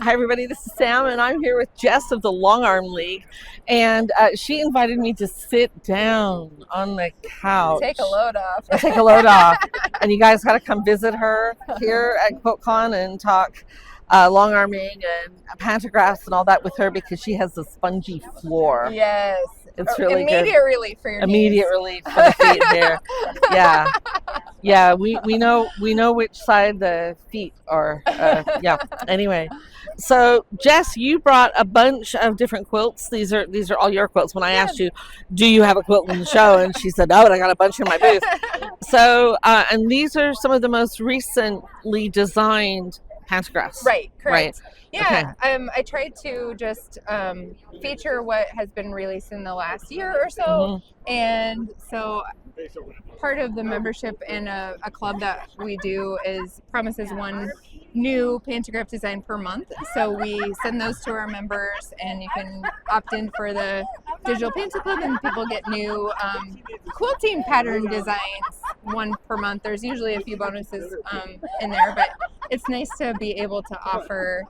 Hi, everybody. This is Sam, and I'm here with Jess of the Longarm League. And she invited me to sit down on the couch. Take a load off. Take a load off. And you guys got to come visit her here at QuiltCon and talk longarming and pantographs and all that with her because she has a spongy floor. Yes. It's really immediate good. relief for your Immediate knees. relief for the feet here. Yeah. Yeah, we know which side the feet are. Yeah. Anyway, so Jess, you brought a bunch of different quilts. These are all your quilts. When I asked you, do you have a quilt in the show, and she said, no, but I got a bunch in my booth. So, and these are some of the most recently designed pantographs. Right. Correct. Right. Yeah. Okay. I tried to just feature what has been released in the last year or so, and so part of the membership in a club that we do promises one new pantograph design per month. So we send those to our members, and you can opt in for the digital pantograph club, and people get new quilting pattern designs one per month. There's usually a few bonuses in there, but it's nice to be able to offer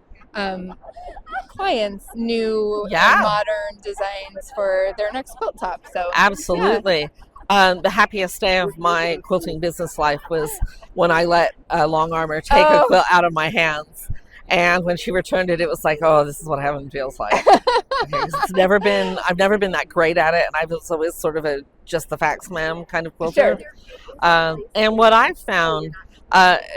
clients new modern designs for their next quilt top. So absolutely. The happiest day of my quilting business life was when I let a longarmer take a quilt out of my hands. And when she returned it, it was like, oh, this is what heaven feels like. I've never been that great at it. And I was always sort of a just the facts ma'am kind of quilter. Sure. And what I've found,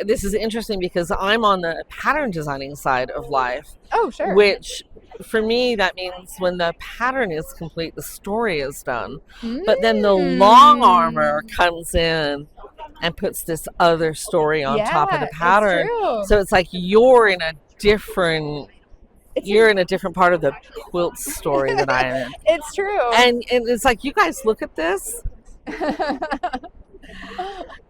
this is interesting because I'm on the pattern designing side of life. Oh, sure. Which for me, that means when the pattern is complete, the story is done. But then the long armor comes in and puts this other story on top of the pattern. So it's like you're in a different part of the quilt story than I am in. It's true. And it's like, you guys look at this.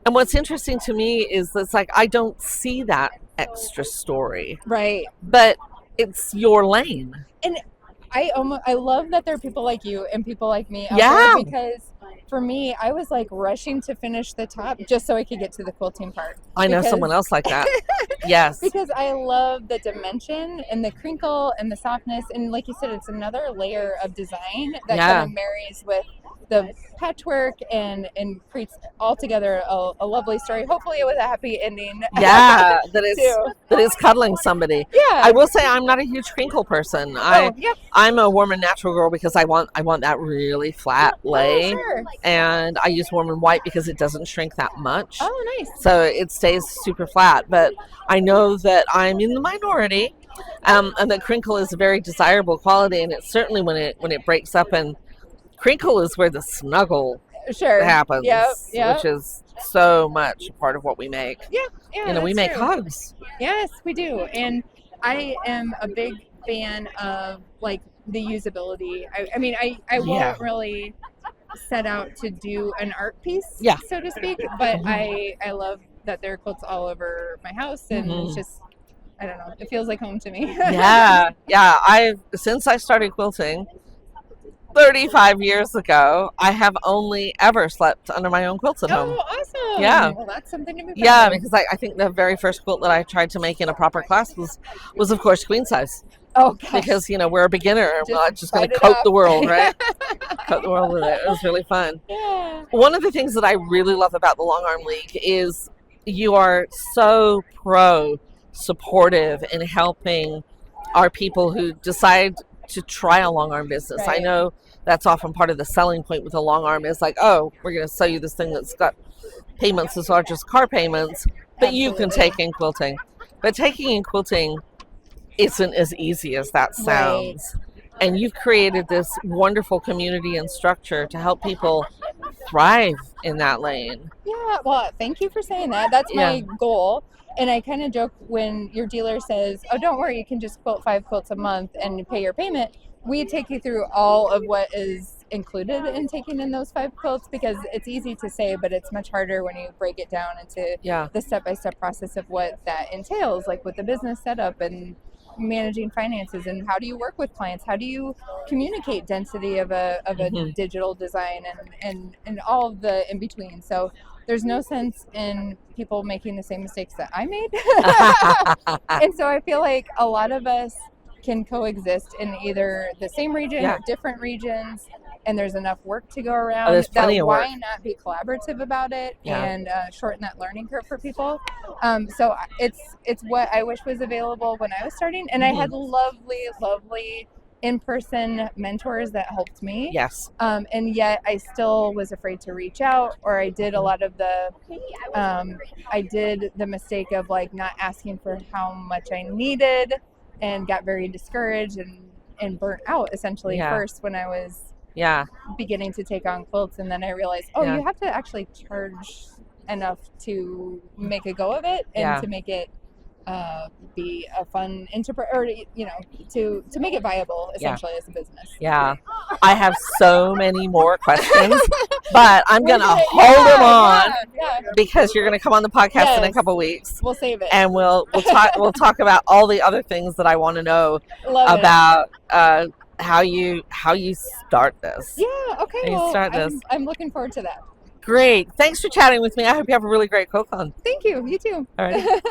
And what's interesting to me is it's like I don't see that extra story. Right. But it's your lane. And I love that there are people like you and people like me out there, because for me, I was like rushing to finish the top just so I could get to the quilting part. I know someone else like that. Yes. Because I love the dimension and the crinkle and the softness. And like you said, it's another layer of design that kind of marries with the patchwork and creates altogether a lovely story. Hopefully with a happy ending. Yeah, that is cuddling somebody. Yeah. I will say I'm not a huge crinkle person. I'm a warm and natural girl because I want that really flat lay. Oh, sure. And I use warm and white because it doesn't shrink that much. Oh, nice. So it stays super flat. But I know that I'm in the minority, and that crinkle is a very desirable quality, and it's certainly when it breaks up, and crinkle is where the snuggle happens, which is so much a part of what we make. Yeah, we make hugs. Yes, we do. And I am a big fan of like the usability. I mean, I won't really set out to do an art piece, so to speak, but I love that there are quilts all over my house, and it's just, I don't know, it feels like home to me. Since I started quilting 35 years ago, I have only ever slept under my own quilts at home. Oh, awesome. Yeah. Well, that's something to be proud of. Yeah, because I think the very first quilt that I tried to make in a proper class was of course queen size. Oh, gosh. Because, we're a beginner. We're not just going to coat the world, right? Coat the world with it. It was really fun. Yeah. One of the things that I really love about the Longarm League is you are so supportive in helping our people who decide to try a long arm business. Right. I know that's often part of the selling point with a long arm is like, oh, we're going to sell you this thing that's got payments as large as car payments, but you can take in quilting. But taking in quilting isn't as easy as that sounds. Right. And you've created this wonderful community and structure to help people thrive in that lane. Yeah, well, thank you for saying that. That's my goal. And I kind of joke when your dealer says, oh, don't worry, you can just quilt 5 quilts a month and pay your payment. We take you through all of what is included in taking in those 5 quilts, because it's easy to say, but it's much harder when you break it down into the step-by-step process of what that entails, like with the business setup and managing finances, and how do you work with clients, how do you communicate density of a digital design, and all of the in between. So there's no sense in people making the same mistakes that I made. And so I feel like a lot of us can coexist in either the same region or different regions, and there's enough work to go around. There's plenty of work. Why not be collaborative about it and shorten that learning curve for people? So it's what I wish was available when I was starting, and I had lovely in-person mentors that helped me. Yes. And yet I still was afraid to reach out, or I did a lot of the I did the mistake of like not asking for how much I needed, and got very discouraged and burnt out essentially first when I was beginning to take on quilts, and then I realized you have to actually charge enough to make a go of it and to make it be a fun enterprise, or to make it viable essentially as a business. I have so many more questions, but I'm gonna hold them on because you're gonna come on the podcast in a couple weeks. We'll save it, and we'll talk about all the other things that I want to know about how you start this. I'm looking forward to that. Great. Thanks for chatting with me. I hope you have a really great QuiltCon. Thank you. You too. All right.